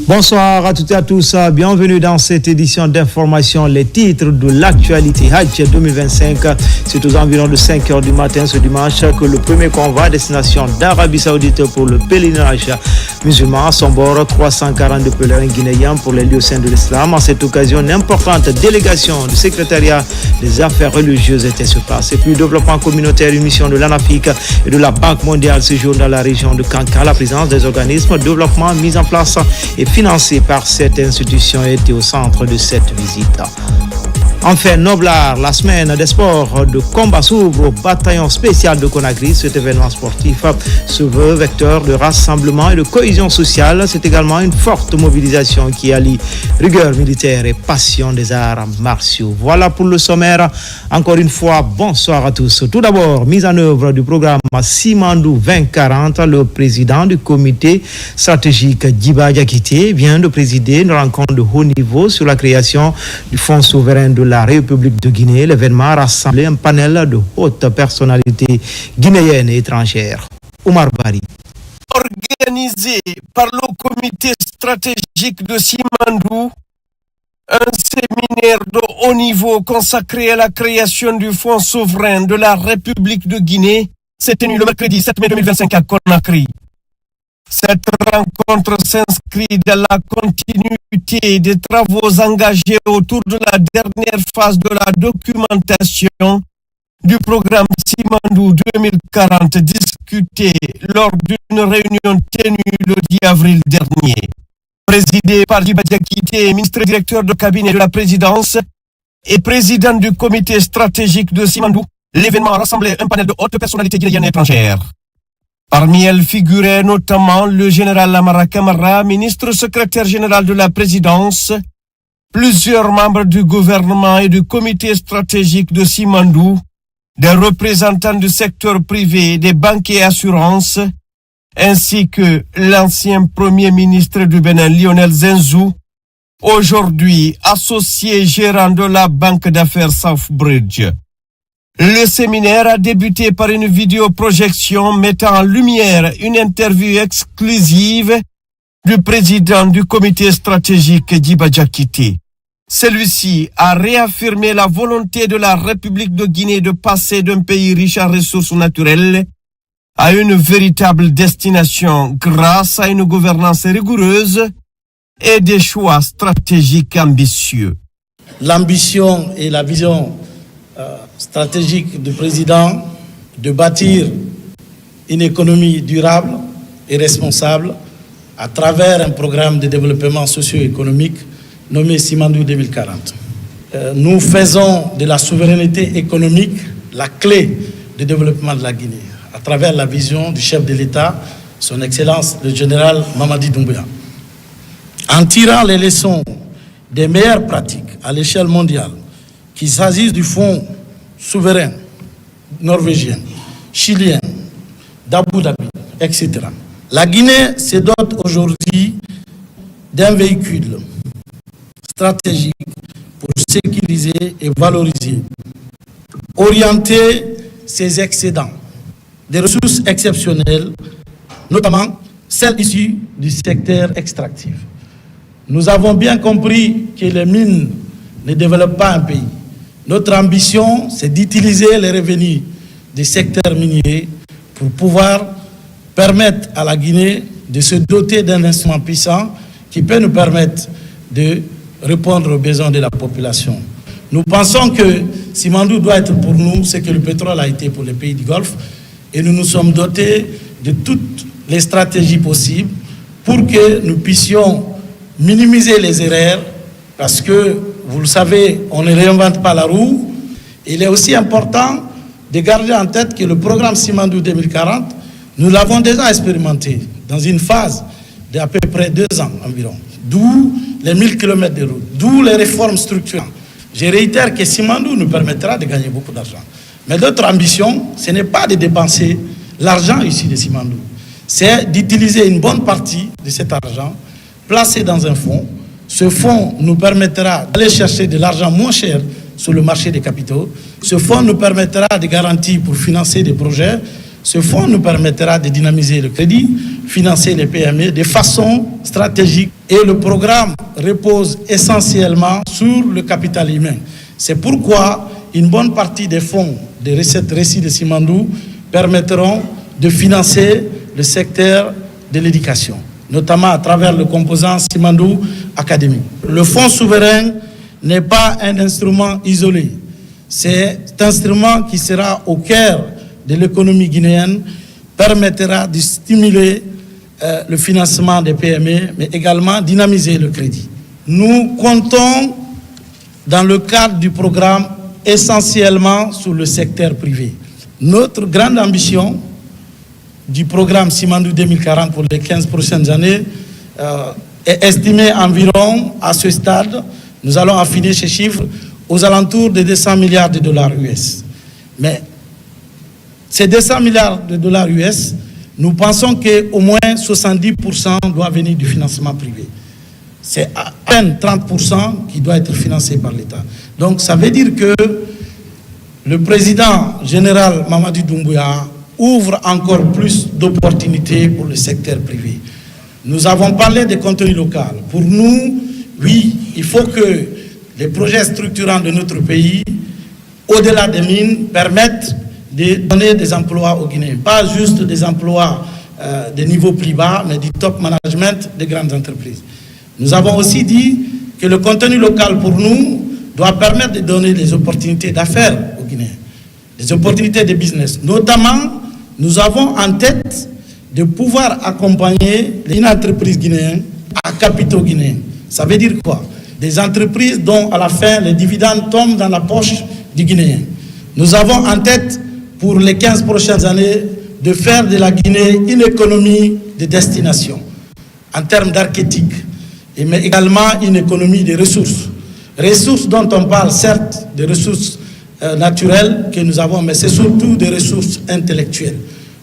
Bonsoir à toutes et à tous, bienvenue dans cette édition d'information. Les titres de l'actualité Hajj 2025, c'est aux environs de 5 h du matin ce dimanche que le premier convoi à destination d'Arabie Saoudite pour le pèlerinage musulman à son bord, 342 pèlerins guinéens pour les lieux saints de l'islam. En cette occasion, une importante délégation du secrétariat des affaires religieuses était sur place. Et puis, développement communautaire, une mission de l'ANAFIC et de la Banque mondiale séjourne dans la région de Kanka. La présence des organismes de développement mis en place et financé par cette institution était au centre de cette visite. Enfin, Noblard, la semaine des sports de combat s'ouvre au bataillon spécial de Conakry. Cet événement sportif se veut vecteur de rassemblement et de cohésion sociale. C'est également une forte mobilisation qui allie rigueur militaire et passion des arts martiaux. Voilà pour le sommaire. Encore une fois, bonsoir à tous. Tout d'abord, mise en œuvre du programme Simandou 2040. Le président du comité stratégique Djiba Diakité vient de présider une rencontre de haut niveau sur la création du Fonds souverain de la République de Guinée. L'événement a rassemblé un panel de hautes personnalités guinéennes et étrangères. Oumar Bari. Organisé par le comité stratégique de Simandou, un séminaire de haut niveau consacré à la création du Fonds souverain de la République de Guinée s'est tenu le mercredi 7 mai 2025 à Conakry. Cette rencontre s'inscrit dans la continuité des travaux engagés autour de la dernière phase de la documentation du programme Simandou 2040 discuté lors d'une réunion tenue le 10 avril dernier. Présidé par Djiba Diakité, ministre directeur de cabinet de la présidence et président du comité stratégique de Simandou, l'événement a rassemblé un panel de hautes personnalités guinéennes et étrangères. Parmi elles figurait notamment le général Amara Kamara, ministre secrétaire général de la présidence, plusieurs membres du gouvernement et du comité stratégique de Simandou, des représentants du secteur privé, des banques et assurances, ainsi que l'ancien premier ministre du Bénin, Lionel Zenzou, aujourd'hui associé gérant de la banque d'affaires Southbridge. Le séminaire a débuté par une vidéoprojection mettant en lumière une interview exclusive du président du comité stratégique Djiba Diakité. Celui-ci a réaffirmé la volonté de la République de Guinée de passer d'un pays riche en ressources naturelles à une véritable destination grâce à une gouvernance rigoureuse et des choix stratégiques ambitieux. L'ambition et la vision stratégique du président de bâtir une économie durable et responsable à travers un programme de développement socio-économique nommé Simandou 2040. Nous faisons de la souveraineté économique la clé de développement de la Guinée à travers la vision du chef de l'État, son Excellence le général Mamadi Doumbouya. En tirant les leçons des meilleures pratiques à l'échelle mondiale, qu'il s'agisse du fonds souverain norvégien, chilien, d'Abu Dhabi, etc. La Guinée se dote aujourd'hui d'un véhicule stratégique pour sécuriser et valoriser, orienter ses excédents, des ressources exceptionnelles, notamment celles issues du secteur extractif. Nous avons bien compris que les mines ne développent pas un pays. Notre ambition, c'est d'utiliser les revenus du secteur minier pour pouvoir permettre à la Guinée de se doter d'un instrument puissant qui peut nous permettre de répondre aux besoins de la population. Nous pensons que Simandou doit être pour nous ce que le pétrole a été pour les pays du Golfe et nous nous sommes dotés de toutes les stratégies possibles pour que nous puissions minimiser les erreurs parce que, vous le savez, on ne réinvente pas la roue. Il est aussi important de garder en tête que le programme Simandou 2040, nous l'avons déjà expérimenté dans une phase d'à peu près 2 ans environ, d'où les 1000 km de route, d'où les réformes structurelles. Je réitère que Simandou nous permettra de gagner beaucoup d'argent. Mais notre ambition, ce n'est pas de dépenser l'argent ici de Simandou, c'est d'utiliser une bonne partie de cet argent placé dans un fonds. Ce fonds nous permettra d'aller chercher de l'argent moins cher sur le marché des capitaux. Ce fonds nous permettra de garantir pour financer des projets Ce fonds nous permettra de dynamiser le crédit, financer les PME de façon stratégique. Et le programme repose essentiellement sur le capital humain. C'est pourquoi une bonne partie des fonds des recettes récits de Simandou permettront de financer le secteur de l'éducation, notamment à travers le composant Simandou Academy. Le fonds souverain n'est pas un instrument isolé. C'est un instrument qui sera au cœur de l'économie guinéenne, permettra de stimuler le financement des PME, mais également dynamiser le crédit. Nous comptons, dans le cadre du programme, essentiellement sur le secteur privé. Notre grande ambition du programme Simandou 2040 pour les 15 prochaines années est estimée environ, à ce stade, nous allons affiner ces chiffres, aux alentours de 200 milliards de dollars US. Mais ces 200 milliards de dollars US, nous pensons qu'au moins 70% doit venir du financement privé. C'est à peine 30% qui doit être financé par l'État. Donc ça veut dire que le président général Mamadi Doumbouya ouvre encore plus d'opportunités pour le secteur privé. Nous avons parlé des contenus locaux. Pour nous, oui, il faut que les projets structurants de notre pays, au-delà des mines, permettent de donner des emplois aux Guinéens. Pas juste des emplois de niveau plus bas, mais du top management des grandes entreprises. Nous avons aussi dit que le contenu local pour nous doit permettre de donner des opportunités d'affaires aux Guinéens, des opportunités de business. Notamment, nous avons en tête de pouvoir accompagner une entreprise guinéenne à capitaux guinéens. Ça veut dire quoi? Des entreprises dont à la fin les dividendes tombent dans la poche du Guinéen. Nous avons en tête pour les 15 prochaines années de faire de la Guinée une économie de destination en termes d'archétype, mais également une économie de ressources. Ressources dont on parle certes des ressources naturelles que nous avons, mais c'est surtout des ressources intellectuelles.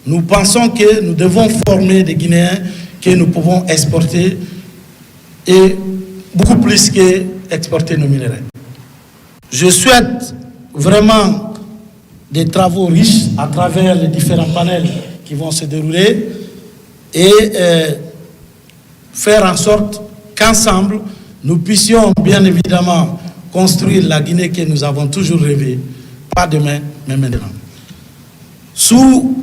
Nous pensons que nous devons former des Guinéens que nous pouvons exporter et beaucoup plus qu'exporter nos minéraux. Je souhaite vraiment des travaux riches à travers les différents panels qui vont se dérouler et faire en sorte qu'ensemble, nous puissions bien évidemment construire la Guinée que nous avons toujours rêvé, pas demain, mais maintenant. Sous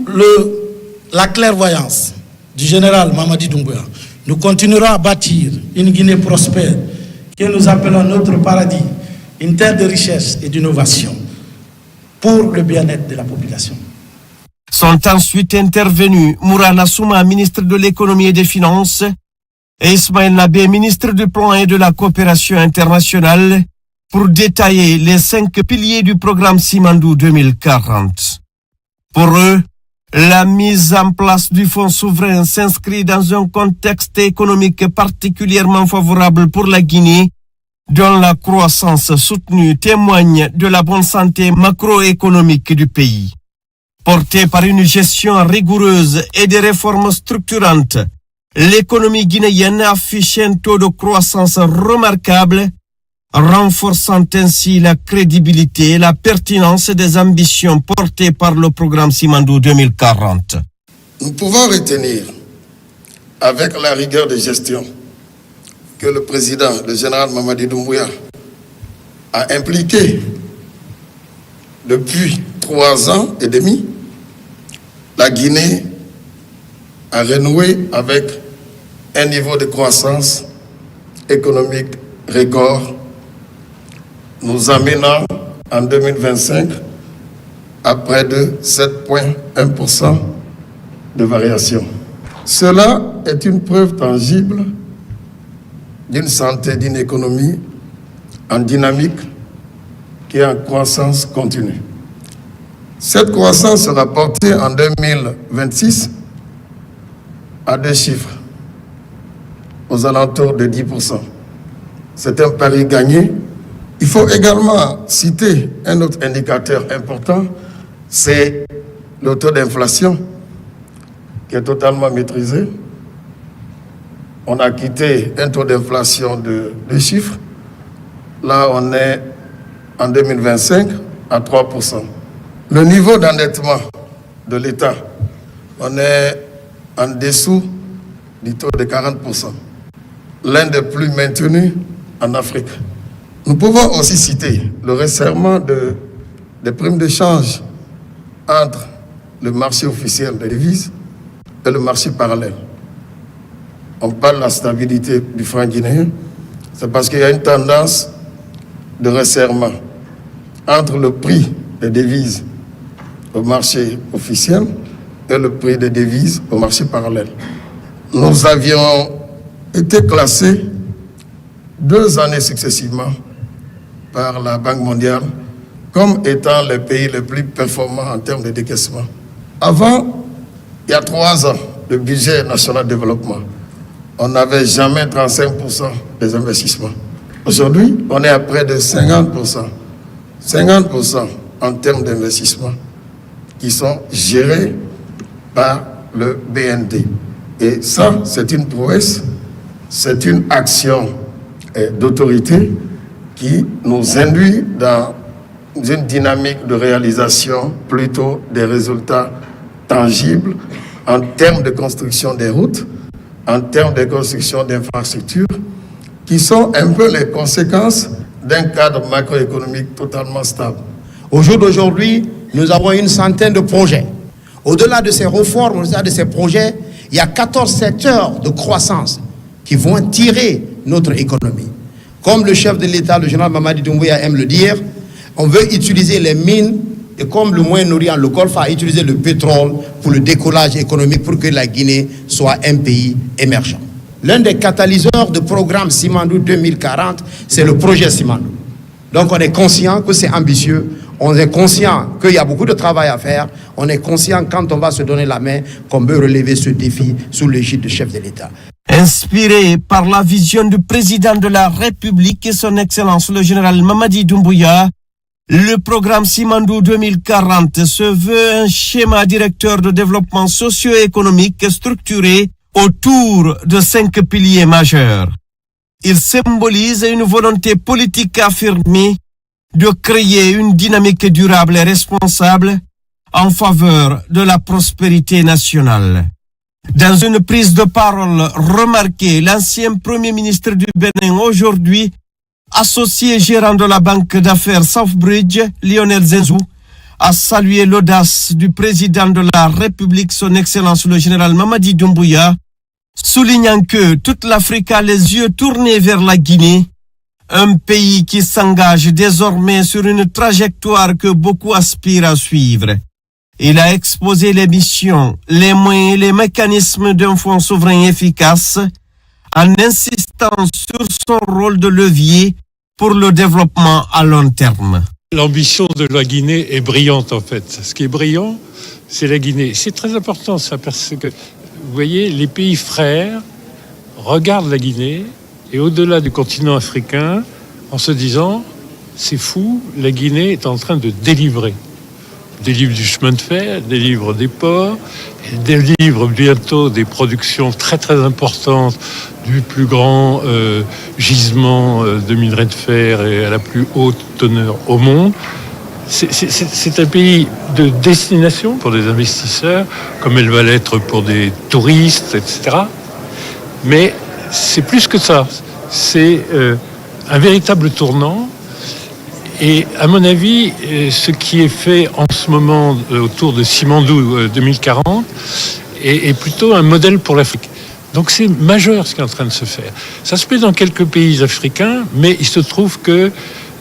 la clairvoyance du général Mamadi Doumbouya, nous continuerons à bâtir une Guinée prospère que nous appelons notre paradis, une terre de richesse et d'innovation pour le bien-être de la population. Sont ensuite intervenus Mourana Souma, ministre de l'économie et des finances, et Ismaël Nabé, ministre du plan et de la coopération internationale, pour détailler les 5 piliers du programme Simandou 2040. Pour eux, la mise en place du fonds souverain s'inscrit dans un contexte économique particulièrement favorable pour la Guinée, dont la croissance soutenue témoigne de la bonne santé macroéconomique du pays. Portée par une gestion rigoureuse et des réformes structurantes, l'économie guinéenne affiche un taux de croissance remarquable, renforçant ainsi la crédibilité et la pertinence des ambitions portées par le programme Simandou 2040. Nous pouvons retenir, avec la rigueur de gestion, que le président, le général Mamadi Doumbouya, a impliqué depuis 3 ans et demi, la Guinée a renoué avec un niveau de croissance économique record, nous amenant en 2025 à près de 7,1% de variation. Cela est une preuve tangible d'une santé d'une économie en dynamique qui est en croissance continue. Cette croissance sera portée en 2026 à 2 chiffres, aux alentours de 10%. C'est un pari gagné. Il faut également citer un autre indicateur important, c'est le taux d'inflation qui est totalement maîtrisé. On a quitté un taux d'inflation de 2 chiffres. Là, on est en 2025 à 3%. Le niveau d'endettement de l'État on est en dessous du taux de 40%, l'un des plus maintenus en Afrique. Nous pouvons aussi citer le resserrement des primes d'échange entre le marché officiel des devises et le marché parallèle. On parle de la stabilité du franc guinéen, c'est parce qu'il y a une tendance de resserrement entre le prix des devises au marché officiel et le prix des devises au marché parallèle. Nous avions été classés 2 années successivement par la Banque mondiale comme étant les pays les plus performants en termes de décaissement. Avant, il y a 3 ans, le budget national de développement, on n'avait jamais 35% des investissements. Aujourd'hui, on est à près de 50%. 50% en termes d'investissement qui sont gérés par le BND. Et ça, c'est une prouesse, c'est une action d'autorité qui nous induit dans une dynamique de réalisation plutôt des résultats tangibles en termes de construction des routes, en termes de construction d'infrastructures, qui sont un peu les conséquences d'un cadre macroéconomique totalement stable. Au jour d'aujourd'hui, nous avons une centaine de projets. Au-delà de ces réformes, au-delà de ces projets, il y a 14 secteurs de croissance qui vont tirer notre économie. Comme le chef de l'État, le général Mamadi Doumbouya aime le dire, on veut utiliser les mines et comme le Moyen-Orient, le Golfe a utilisé le pétrole pour le décollage économique pour que la Guinée soit un pays émergent. L'un des catalyseurs du programme Simandou 2040, c'est le projet Simandou. Donc on est conscient que c'est ambitieux, on est conscient qu'il y a beaucoup de travail à faire, on est conscient quand on va se donner la main qu'on peut relever ce défi sous l'égide du chef de l'État. Inspiré par la vision du président de la République et son Excellence le général Mamadi Doumbouya, le programme Simandou 2040 se veut un schéma directeur de développement socio-économique structuré autour de 5 piliers majeurs. Il symbolise une volonté politique affirmée de créer une dynamique durable et responsable en faveur de la prospérité nationale. Dans une prise de parole remarquée, l'ancien Premier ministre du Bénin, aujourd'hui associé gérant de la banque d'affaires Southbridge, Lionel Zenzou, a salué l'audace du président de la République, son Excellence le général Mamadi Doumbouya, soulignant que toute l'Afrique a les yeux tournés vers la Guinée, un pays qui s'engage désormais sur une trajectoire que beaucoup aspirent à suivre. Il a exposé les missions, les moyens et les mécanismes d'un fonds souverain efficace en insistant sur son rôle de levier pour le développement à long terme. L'ambition de la Guinée est brillante en fait. Ce qui est brillant, c'est la Guinée. C'est très important ça parce que, vous voyez, les pays frères regardent la Guinée et au-delà du continent africain en se disant, c'est fou, la Guinée est en train de délivrer. Délivre du chemin de fer, délivre des ports, délivre bientôt des productions très très importantes du plus grand gisement de minerai de fer et à la plus haute teneur au monde. C'est un pays de destination pour des investisseurs, comme elle va l'être pour des touristes, etc. Mais c'est plus que ça. C'est un véritable tournant. Et à mon avis, ce qui est fait en ce moment autour de Simandou 2040 est plutôt un modèle pour l'Afrique. Donc c'est majeur ce qui est en train de se faire. Ça se fait dans quelques pays africains, mais il se trouve que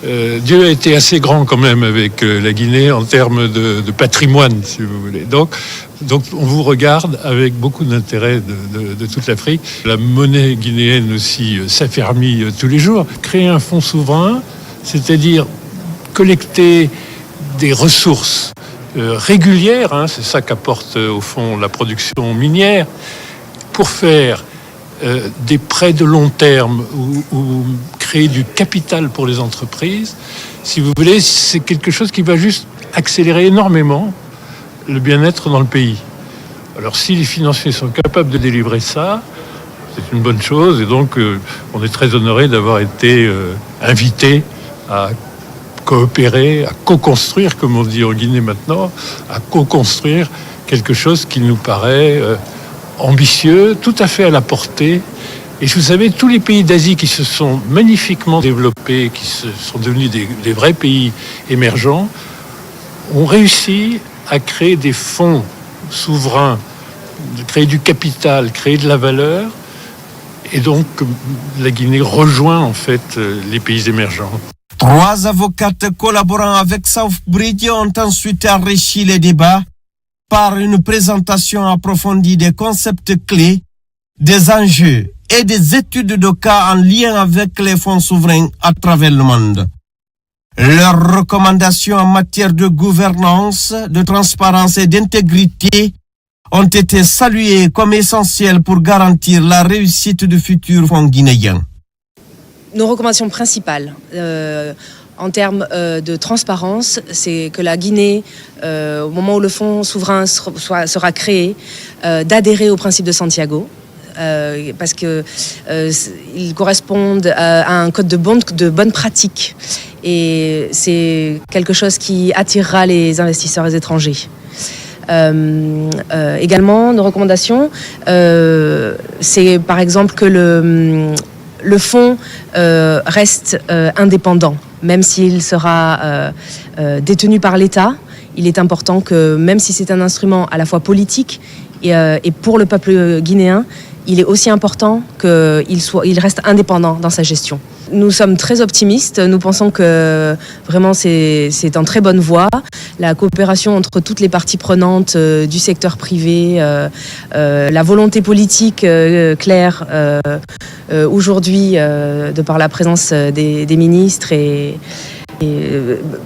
Dieu a été assez grand quand même avec la Guinée en termes de patrimoine, si vous voulez. Donc on vous regarde avec beaucoup d'intérêt de toute l'Afrique. La monnaie guinéenne aussi s'affermit tous les jours. Créer un fonds souverain, c'est-à-dire collecter des ressources régulières, c'est ça qu'apporte au fond la production minière, pour faire des prêts de long terme ou créer du capital pour les entreprises, si vous voulez, c'est quelque chose qui va juste accélérer énormément le bien-être dans le pays. Alors si les financiers sont capables de délivrer ça, c'est une bonne chose et donc on est très honoré d'avoir été invité à coopérer, à co-construire, comme on dit en Guinée maintenant, à co-construire quelque chose qui nous paraît ambitieux, tout à fait à la portée. Et vous savez, tous les pays d'Asie qui se sont magnifiquement développés, qui sont devenus des vrais pays émergents, ont réussi à créer des fonds souverains, créer du capital, créer de la valeur. Et donc, la Guinée rejoint en fait les pays émergents. 3 avocates collaborant avec Southbridge ont ensuite enrichi les débats par une présentation approfondie des concepts clés, des enjeux et des études de cas en lien avec les fonds souverains à travers le monde. Leurs recommandations en matière de gouvernance, de transparence et d'intégrité ont été saluées comme essentielles pour garantir la réussite du futur fonds guinéen. Nos recommandations principales en termes de transparence, c'est que la Guinée, au moment où le fonds souverain sera créé, d'adhérer au principe de Santiago, parce qu'ils correspondent à un code de bonne pratique. Et c'est quelque chose qui attirera les investisseurs étrangers. Également, nos recommandations, c'est par exemple que le fonds reste indépendant, même s'il sera détenu par l'État. Il est important que, même si c'est un instrument à la fois politique et pour le peuple guinéen, il est aussi important qu'il reste indépendant dans sa gestion. Nous sommes très optimistes, nous pensons que vraiment c'est en très bonne voie. La coopération entre toutes les parties prenantes du secteur privé, la volonté politique claire aujourd'hui de par la présence des ministres et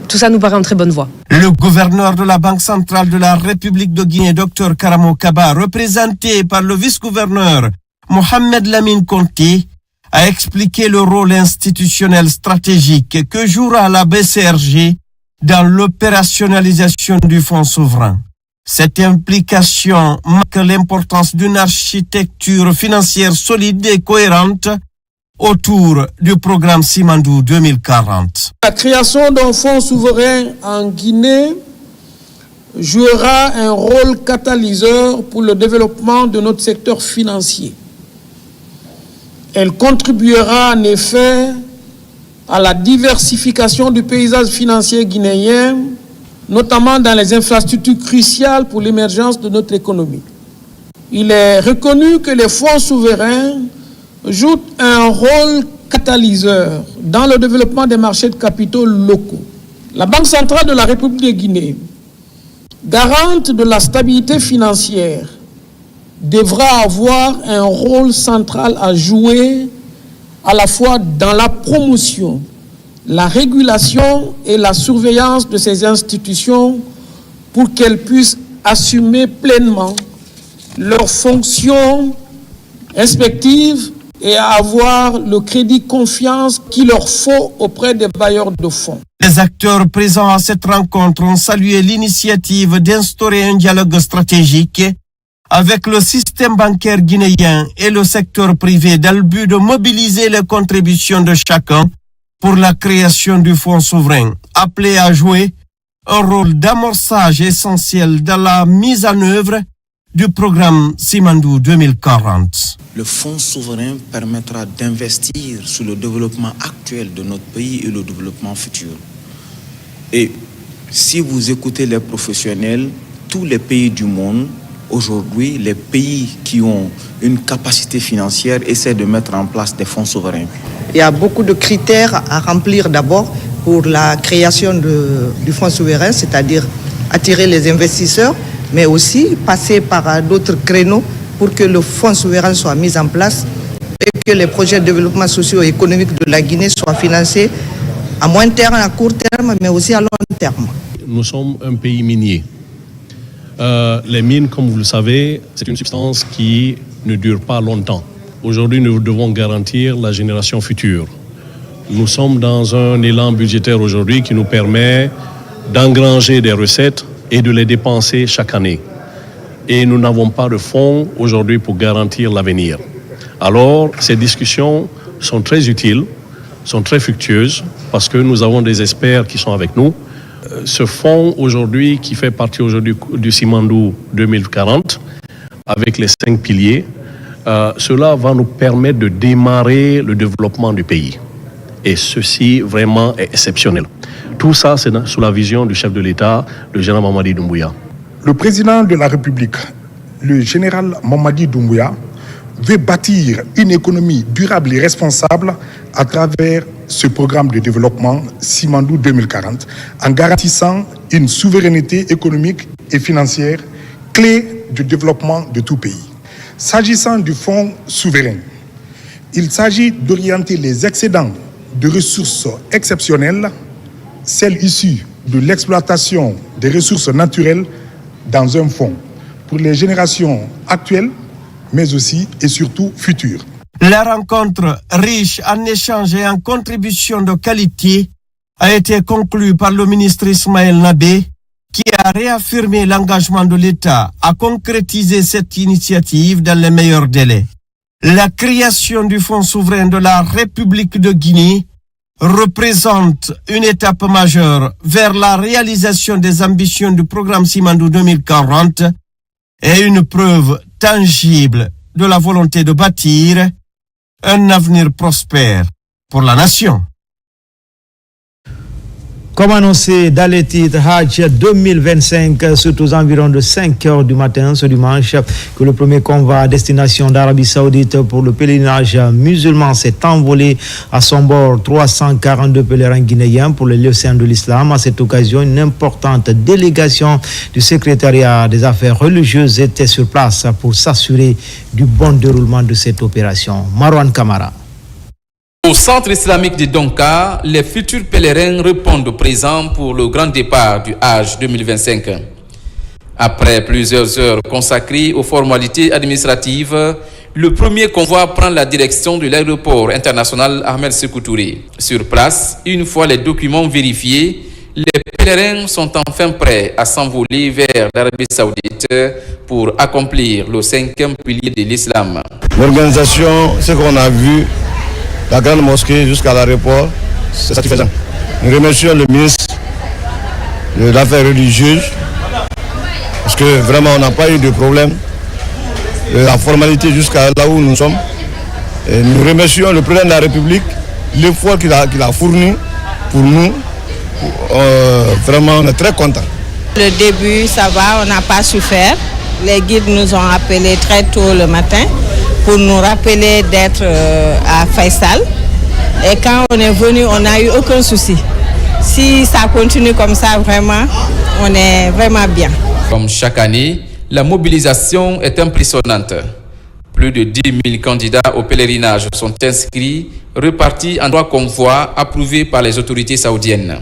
tout ça nous paraît en très bonne voie. Le gouverneur de la Banque centrale de la République de Guinée, Dr Karamo Kaba, représenté par le vice-gouverneur Mohamed Lamine Conté, a expliqué le rôle institutionnel stratégique que jouera la BCRG dans l'opérationnalisation du fonds souverain. Cette implication marque l'importance d'une architecture financière solide et cohérente autour du programme Simandou 2040. La création d'un fonds souverain en Guinée jouera un rôle catalyseur pour le développement de notre secteur financier. Elle contribuera en effet à la diversification du paysage financier guinéen, notamment dans les infrastructures cruciales pour l'émergence de notre économie. Il est reconnu que les fonds souverains jouent un rôle catalyseur dans le développement des marchés de capitaux locaux. La Banque centrale de la République de Guinée, garante de la stabilité financière, devra avoir un rôle central à jouer à la fois dans la promotion, la régulation et la surveillance de ces institutions pour qu'elles puissent assumer pleinement leurs fonctions respectives et avoir le crédit confiance qu'il leur faut auprès des bailleurs de fonds. Les acteurs présents à cette rencontre ont salué l'initiative d'instaurer un dialogue stratégique avec le système bancaire guinéen et le secteur privé dans le but de mobiliser les contributions de chacun pour la création du fonds souverain, appelé à jouer un rôle d'amorçage essentiel dans la mise en œuvre du programme Simandou 2040. Le fonds souverain permettra d'investir sur le développement actuel de notre pays et le développement futur. Et si vous écoutez les professionnels, tous les pays du monde, aujourd'hui, les pays qui ont une capacité financière essaient de mettre en place des fonds souverains. Il y a beaucoup de critères à remplir d'abord pour la création du fonds souverain, c'est-à-dire attirer les investisseurs, mais aussi passer par d'autres créneaux pour que le fonds souverain soit mis en place et que les projets de développement socio-économique de la Guinée soient financés à moyen terme, à court terme, mais aussi à long terme. Nous sommes un pays minier. Les mines, comme vous le savez, c'est une substance qui ne dure pas longtemps. Aujourd'hui, nous devons garantir la génération future. Nous sommes dans un élan budgétaire aujourd'hui qui nous permet d'engranger des recettes et de les dépenser chaque année. Et nous n'avons pas de fonds aujourd'hui pour garantir l'avenir. Alors, ces discussions sont très utiles, sont très fructueuses, parce que nous avons des experts qui sont avec nous. ce fonds aujourd'hui, qui fait partie aujourd'hui du Simandou 2040, avec les 5 piliers, cela va nous permettre de démarrer le développement du pays. Et ceci vraiment est exceptionnel. Tout ça, c'est sous la vision du chef de l'État, le général Mamadi Doumbouya. Le président de la République, le général Mamadi Doumbouya, veut bâtir une économie durable et responsable à travers ce programme de développement Simandou 2040, en garantissant une souveraineté économique et financière clé du développement de tout pays. S'agissant du fonds souverain, il s'agit d'orienter les excédents de ressources exceptionnelles, celles issues de l'exploitation des ressources naturelles, dans un fonds pour les générations actuelles, mais aussi et surtout futures. La rencontre riche en échanges et en contributions de qualité a été conclue par le ministre Ismaël Nabé, qui a réaffirmé l'engagement de l'État à concrétiser cette initiative dans les meilleurs délais. La création du Fonds souverain de la République de Guinée représente une étape majeure vers la réalisation des ambitions du programme Simandou 2040 et une preuve tangible de la volonté de bâtir un avenir prospère pour la nation. Comme annoncé dans les titres, Hajj 2025, c'est aux environs de 5 heures du matin ce dimanche que le premier convoi à destination d'Arabie Saoudite pour le pèlerinage musulman s'est envolé. À son bord, 342 pèlerins guinéens pour les lieux saints de l'islam. À cette occasion, une importante délégation du secrétariat des affaires religieuses était sur place pour s'assurer du bon déroulement de cette opération. Marwan Kamara. Au centre islamique de Donka, les futurs pèlerins répondent présents pour le grand départ du Hajj 2025. Après plusieurs heures consacrées aux formalités administratives, le premier convoi prend la direction de l'aéroport international Ahmed Sékou Touré. Sur place, une fois les documents vérifiés, les pèlerins sont enfin prêts à s'envoler vers l'Arabie Saoudite pour accomplir le 5e pilier de l'islam. L'organisation, ce qu'on a vu, la grande mosquée jusqu'à l'aéroport, c'est satisfaisant. Nous remercions le ministre de l'affaires religieuses parce que vraiment on n'a pas eu de problème. La formalité jusqu'à là où nous sommes. Et nous remercions le président de la République, l'effort qu'il a fourni pour nous. Vraiment on est très contents. Le début ça va, on n'a pas souffert. Les guides nous ont appelés très tôt le matin pour nous rappeler d'être à Faisal. Et quand on est venu, on n'a eu aucun souci. Si ça continue comme ça, vraiment, on est vraiment bien. Comme chaque année, la mobilisation est impressionnante. Plus de 10 000 candidats au pèlerinage sont inscrits, repartis en 3 convois approuvés par les autorités saoudiennes.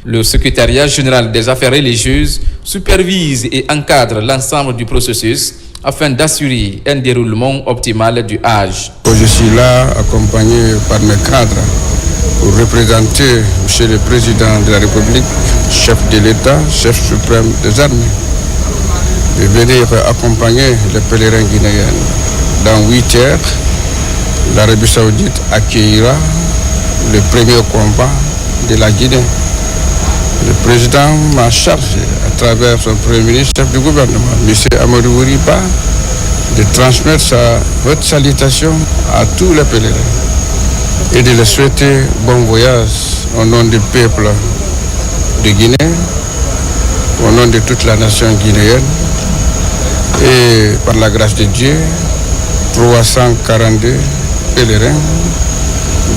Le secrétariat général des affaires religieuses supervise et encadre l'ensemble du processus afin d'assurer un déroulement optimal du Hajj. Je suis là accompagné par mes cadres pour représenter M. le Président de la République, chef de l'État, chef suprême des armées. Je vais venir accompagner les pèlerins guinéens. Dans 8 heures, l'Arabie Saoudite accueillera le premier combat de la Guinée. Le président m'a chargé, à travers son premier ministre, chef du gouvernement, M. Amadou Ouriba, de transmettre sa haute salutation à tous les pèlerins et de leur souhaiter bon voyage au nom du peuple de Guinée, au nom de toute la nation guinéenne. Et par la grâce de Dieu, 342 pèlerins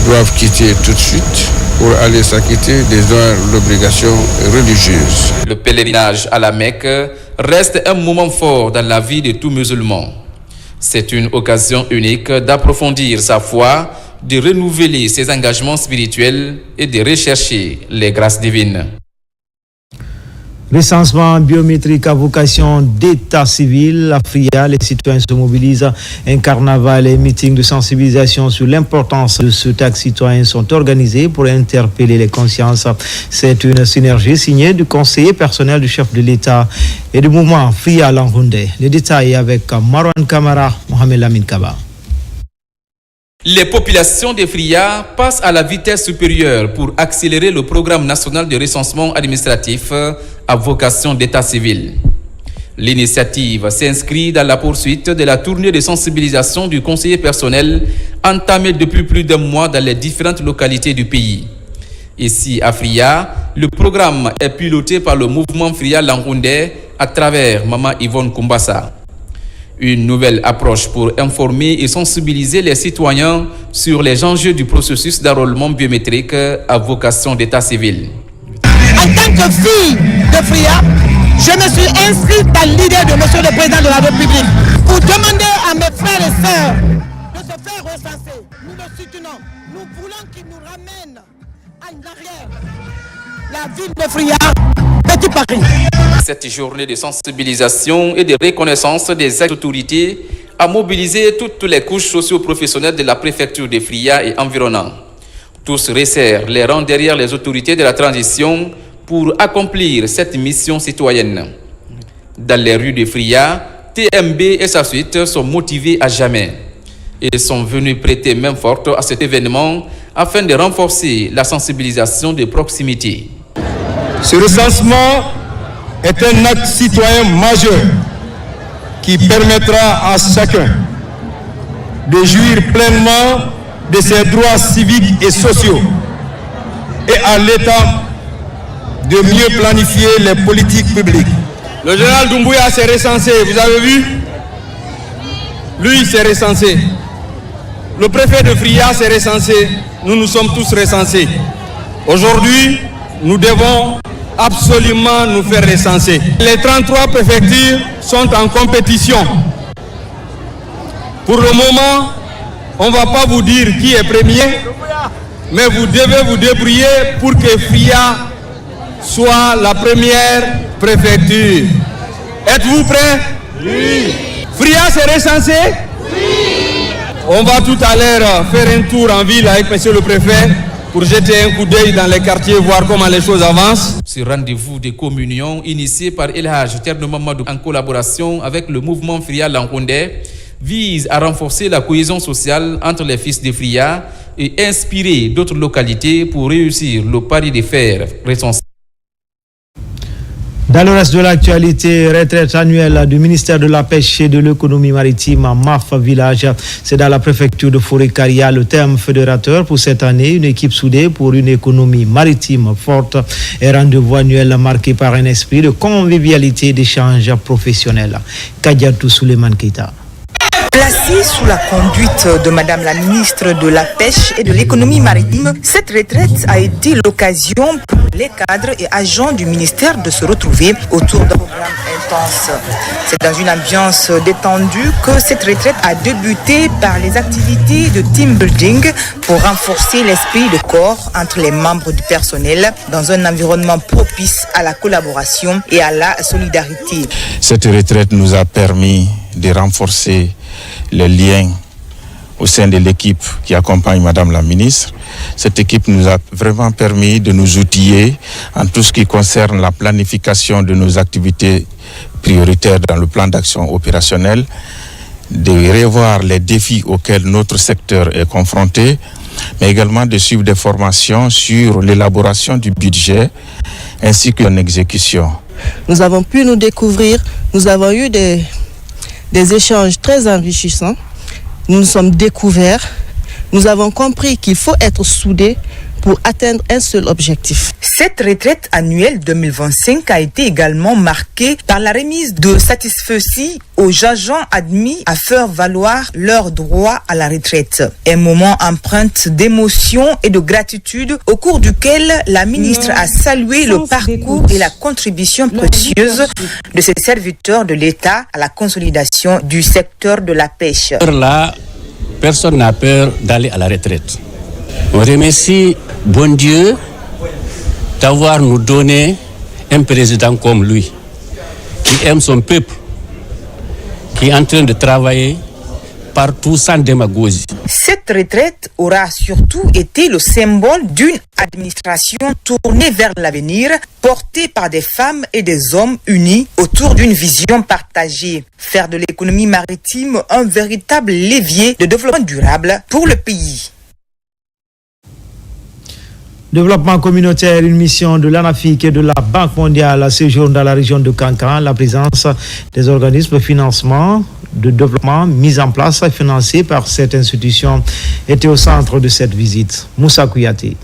doivent quitter tout de suite pour aller s'acquitter des obligations religieuses. Le pèlerinage à la Mecque reste un moment fort dans la vie de tout musulman. C'est une occasion unique d'approfondir sa foi, de renouveler ses engagements spirituels et de rechercher les grâces divines. Recensement biométrique à vocation d'état civil, la FRIA, les citoyens se mobilisent. Un carnaval et meeting de sensibilisation sur l'importance de ce acte citoyen sont organisés pour interpeller les consciences. C'est une synergie signée du conseiller personnel du chef de l'État et du mouvement FRIA Langoundé. Les détails avec Marwan Kamara, Mohamed Lamine Kaba. Les populations des Fria passent à la vitesse supérieure pour accélérer le programme national de recensement administratif à vocation d'état civil. L'initiative s'inscrit dans la poursuite de la tournée de sensibilisation du conseiller personnel entamée depuis plus d'un mois dans les différentes localités du pays. Ici à Fria, le programme est piloté par le mouvement Fria Langoundé à travers Maman Yvonne Kumbassa. Une nouvelle approche pour informer et sensibiliser les citoyens sur les enjeux du processus d'enrôlement biométrique à vocation d'état civil. En tant que fille de Fria, je me suis inscrite dans l'idée de Monsieur le Président de la République pour demander à mes frères et sœurs de se faire recenser. Nous le soutenons. Nous voulons qu'il nous ramène en arrière la ville de Fria, Petit Paris. Cette journée de sensibilisation et de reconnaissance des autorités a mobilisé toutes les couches socio-professionnelles de la préfecture de Fria et environnants. Tous resserrent les rangs derrière les autorités de la transition pour accomplir cette mission citoyenne. Dans les rues de Fria, TMB et sa suite sont motivés à jamais et sont venus prêter main forte à cet événement afin de renforcer la sensibilisation de proximité. Ce recensement est un acte citoyen majeur qui permettra à chacun de jouir pleinement de ses droits civiques et sociaux et à l'État de mieux planifier les politiques publiques. Le général Doumbouya s'est recensé, vous avez vu? Lui s'est recensé. Le préfet de Fria s'est recensé. Nous sommes tous recensés. Aujourd'hui, nous devons absolument nous faire recenser. Les 33 préfectures sont en compétition. Pour le moment, on ne va pas vous dire qui est premier, mais vous devez vous débrouiller pour que Fria soit la première préfecture. Êtes-vous prêts? Oui. Fria s'est recensé? Oui. On va tout à l'heure faire un tour en ville avec monsieur le préfet pour jeter un coup d'œil dans les quartiers, voir comment les choses avancent. Ce rendez-vous de communion initié par El Hadj Thierno Mamadou en collaboration avec le mouvement Fria Langoundé vise à renforcer la cohésion sociale entre les fils de Fria et inspirer d'autres localités pour réussir le pari de fer recensé. Dans le reste de l'actualité, retraite annuelle du ministère de la Pêche et de l'économie maritime à Maf Village. C'est dans la préfecture de Forêt-Caria le terme fédérateur pour cette année. Une équipe soudée pour une économie maritime forte et rendez-vous annuel marqué par un esprit de convivialité et d'échange professionnel. Kadiatou Souleymane Keita. Placée sous la conduite de Madame la ministre de la Pêche et de l'économie maritime, cette retraite a été l'occasion pour les cadres et agents du ministère de se retrouver autour d'un programme intense. C'est dans une ambiance détendue que cette retraite a débuté par les activités de team building pour renforcer l'esprit de corps entre les membres du personnel dans un environnement propice à la collaboration et à la solidarité. Cette retraite nous a permis de renforcer les liens au sein de l'équipe qui accompagne Madame la ministre. Cette équipe nous a vraiment permis de nous outiller en tout ce qui concerne la planification de nos activités prioritaires dans le plan d'action opérationnel, de revoir les défis auxquels notre secteur est confronté, mais également de suivre des formations sur l'élaboration du budget ainsi qu'en exécution. Nous avons pu nous découvrir, nous avons eu des échanges très enrichissants. Nous nous sommes découverts. Nous avons compris qu'il faut être soudés pour atteindre un seul objectif. Cette retraite annuelle 2025 a été également marquée par la remise de satisfecit aux agents admis à faire valoir leurs droits à la retraite. Un moment empreinte d'émotion et de gratitude au cours duquel la ministre a salué le parcours et la contribution précieuse de ses serviteurs de l'État à la consolidation du secteur de la pêche. Là, personne n'a peur d'aller à la retraite. On remercie bon Dieu d'avoir nous donné un président comme lui, qui aime son peuple, qui est en train de travailler partout sans démagogie. Cette retraite aura surtout été le symbole d'une administration tournée vers l'avenir, portée par des femmes et des hommes unis autour d'une vision partagée. Faire de l'économie maritime un véritable levier de développement durable pour le pays. Développement communautaire, une mission de l'ANAFIC et de la Banque mondiale séjourne dans la région de Kankan. La présence des organismes de financement de développement mis en place et financés par cette institution était au centre de cette visite. Moussa Kouyaté.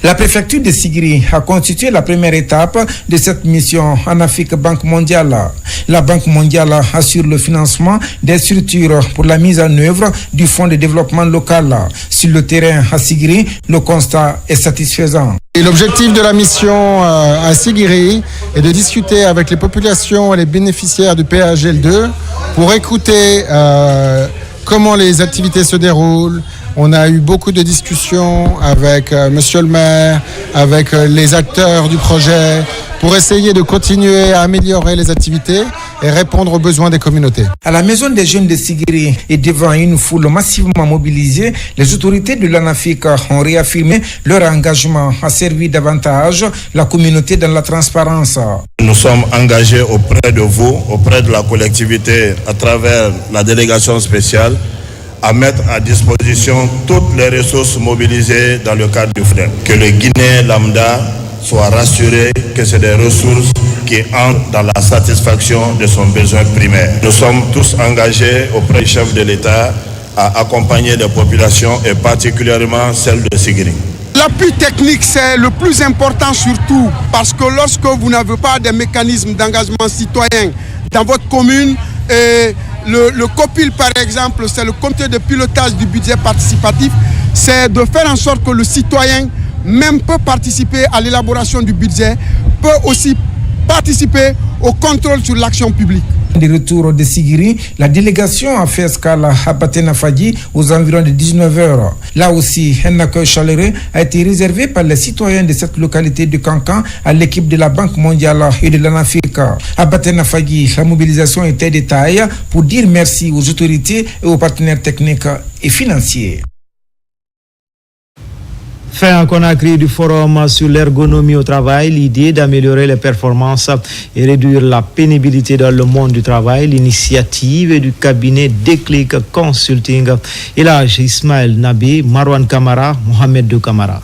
La préfecture de Sigiri a constitué la première étape de cette mission en Afrique Banque mondiale. La Banque mondiale assure le financement des structures pour la mise en œuvre du Fonds de développement local. Sur le terrain à Sigiri, le constat est satisfaisant. Et l'objectif de la mission à Sigiri est de discuter avec les populations et les bénéficiaires du PAGL2 pour écouter comment les activités se déroulent. On a eu beaucoup de discussions avec monsieur le maire, avec les acteurs du projet, pour essayer de continuer à améliorer les activités et répondre aux besoins des communautés. À la maison des jeunes de Sigiri et devant une foule massivement mobilisée, les autorités de l'ANAFIC ont réaffirmé leur engagement à servir davantage la communauté dans la transparence. Nous sommes engagés auprès de vous, auprès de la collectivité, à travers la délégation spéciale, à mettre à disposition toutes les ressources mobilisées dans le cadre du FREM. Que le Guinéen lambda soit rassuré que c'est des ressources qui entrent dans la satisfaction de son besoin primaire. Nous sommes tous engagés auprès du chef de l'État à accompagner les populations et particulièrement celles de Sigiri. L'appui technique, c'est le plus important surtout parce que lorsque vous n'avez pas de mécanismes d'engagement citoyen dans votre commune, le COPIL par exemple, c'est le comité de pilotage du budget participatif, c'est de faire en sorte que le citoyen même peut participer à l'élaboration du budget, peut aussi participer au contrôle sur l'action publique. De retour de Sigiri, la délégation a fait escale à Batenafadi aux environs de 19h. Là aussi, un accueil chaleureux a été réservé par les citoyens de cette localité de Kankan à l'équipe de la Banque mondiale et de l'ANAFIC. À Batenafadi, la mobilisation était de taille pour dire merci aux autorités et aux partenaires techniques et financiers. Fin à Conakry du forum sur l'ergonomie au travail, l'idée d'améliorer les performances et réduire la pénibilité dans le monde du travail, l'initiative du cabinet Déclic Consulting. Elhadj Ismaël Nabi, Marwan Kamara, Mohamed Dou Kamara.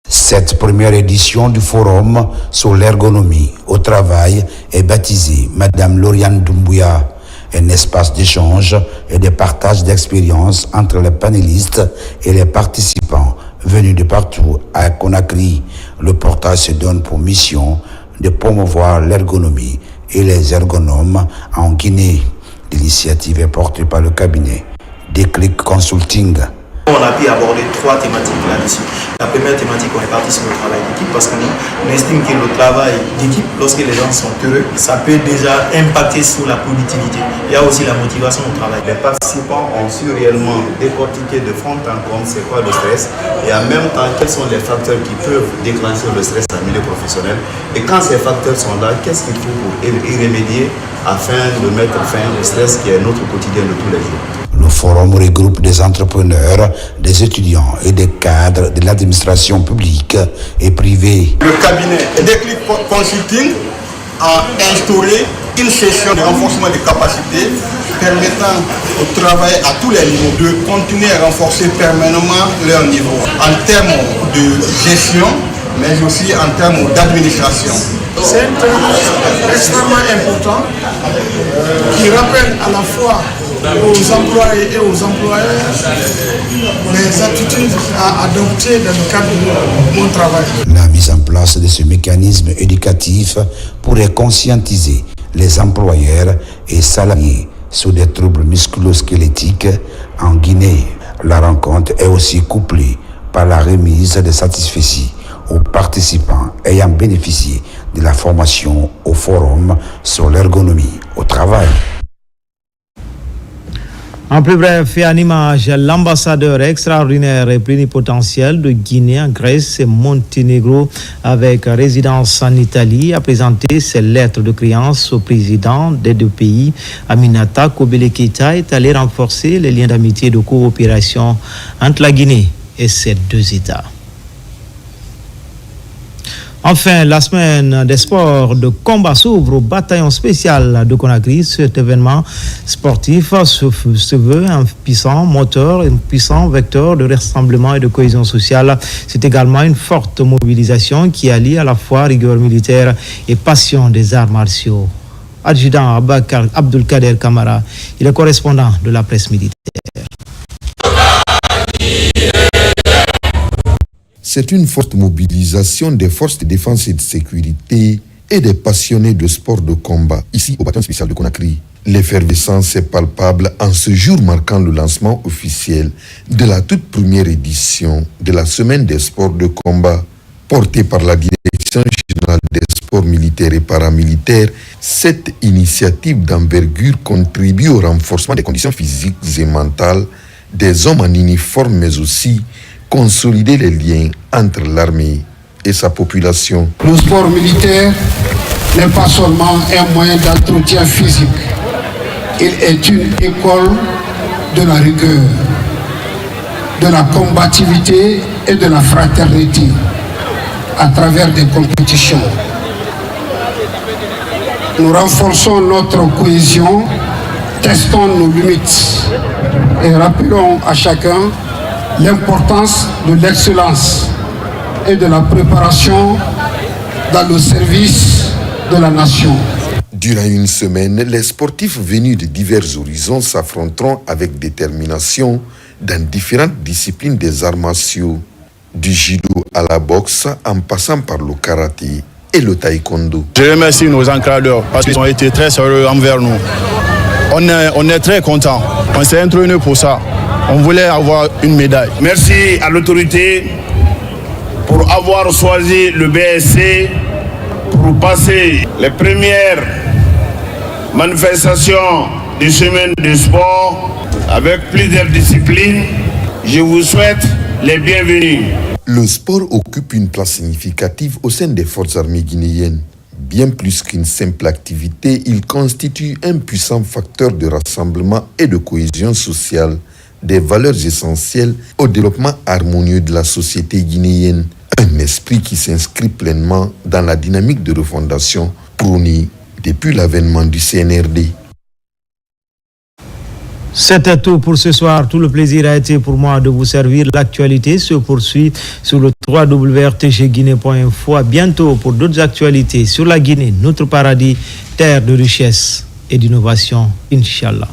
Cette première édition du forum sur l'ergonomie au travail est baptisée Madame Lauriane Doumbouya, un espace d'échange et de partage d'expériences entre les panélistes et les participants venus de partout à Conakry. Le portail se donne pour mission de promouvoir l'ergonomie et les ergonomes en Guinée. L'initiative est portée par le cabinet Déclic Consulting. On a pu aborder trois thématiques là-dessus. La première thématique, on est parti sur le travail d'équipe parce qu'on estime que le travail d'équipe, lorsque les gens sont heureux, ça peut déjà impacter sur la productivité. Il y a aussi la motivation au travail. Les participants ont su réellement décortiquer de fond en comble c'est quoi le stress et en même temps quels sont les facteurs qui peuvent déclencher le stress en milieu professionnel. Et quand ces facteurs sont là, qu'est-ce qu'il faut pour y remédier afin de mettre fin au stress qui est notre quotidien de tous les jours. Le forum regroupe des entrepreneurs, des étudiants et des cadres de l'administration publique et privée. Le cabinet Déclic Consulting a instauré une session de renforcement des capacités permettant au travail à tous les niveaux de continuer à renforcer permanemment leur niveau en termes de gestion, mais aussi en termes d'administration. C'est un thème extrêmement important qui rappelle à la fois aux employés et aux employeurs les attitudes à adopter dans le cadre de mon travail. La mise en place de ce mécanisme éducatif pourrait conscientiser les employeurs et salariés sur des troubles musculo-squelettiques en Guinée. La rencontre est aussi couplée par la remise de satisfecit aux participants ayant bénéficié de la formation au forum sur l'ergonomie au travail. En plus bref et en image, l'ambassadeur extraordinaire et plénipotentiel de Guinée en Grèce et Monténégro avec résidence en Italie a présenté ses lettres de créance au président des deux pays. Aminata Kobele Keïta est allé renforcer les liens d'amitié et de coopération entre la Guinée et ces deux États. Enfin, la semaine des sports de combat s'ouvre au bataillon spécial de Conakry. Cet événement sportif se veut un puissant moteur, un puissant vecteur de rassemblement et de cohésion sociale. C'est également une forte mobilisation qui allie à la fois rigueur militaire et passion des arts martiaux. Adjudant Abdulkader Kamara, il est correspondant de la presse militaire. C'est une forte mobilisation des forces de défense et de sécurité et des passionnés de sport de combat, ici au bataillon spécial de Conakry. L'effervescence est palpable en ce jour marquant le lancement officiel de la toute première édition de la Semaine des sports de combat. Portée par la Direction générale des sports militaires et paramilitaires, cette initiative d'envergure contribue au renforcement des conditions physiques et mentales des hommes en uniforme, mais aussi consolider les liens entre l'armée et sa population. Le sport militaire n'est pas seulement un moyen d'entretien physique. Il est une école de la rigueur, de la combativité et de la fraternité à travers des compétitions. Nous renforçons notre cohésion, testons nos limites et rappelons à chacun l'importance de l'excellence et de la préparation dans le service de la nation. Durant une semaine, les sportifs venus de divers horizons s'affronteront avec détermination dans différentes disciplines des arts martiaux, du judo à la boxe en passant par le karaté et le taekwondo. Je remercie nos encadreurs parce qu'ils ont été très sérieux envers nous. On est très contents. On s'est entraîné pour ça. On voulait avoir une médaille. Merci à l'autorité pour avoir choisi le BSC pour passer les premières manifestations des semaines de sport avec plusieurs disciplines. Je vous souhaite les bienvenus. Le sport occupe une place significative au sein des forces armées guinéennes. Bien plus qu'une simple activité, il constitue un puissant facteur de rassemblement et de cohésion sociale, des valeurs essentielles au développement harmonieux de la société guinéenne. Un esprit qui s'inscrit pleinement dans la dynamique de refondation prônée depuis l'avènement du CNRD. C'était tout pour ce soir. Tout le plaisir a été pour moi de vous servir. L'actualité se poursuit sur le www.rtgguinée.info. À bientôt pour d'autres actualités sur la Guinée, notre paradis, terre de richesse et d'innovation. Inch'Allah.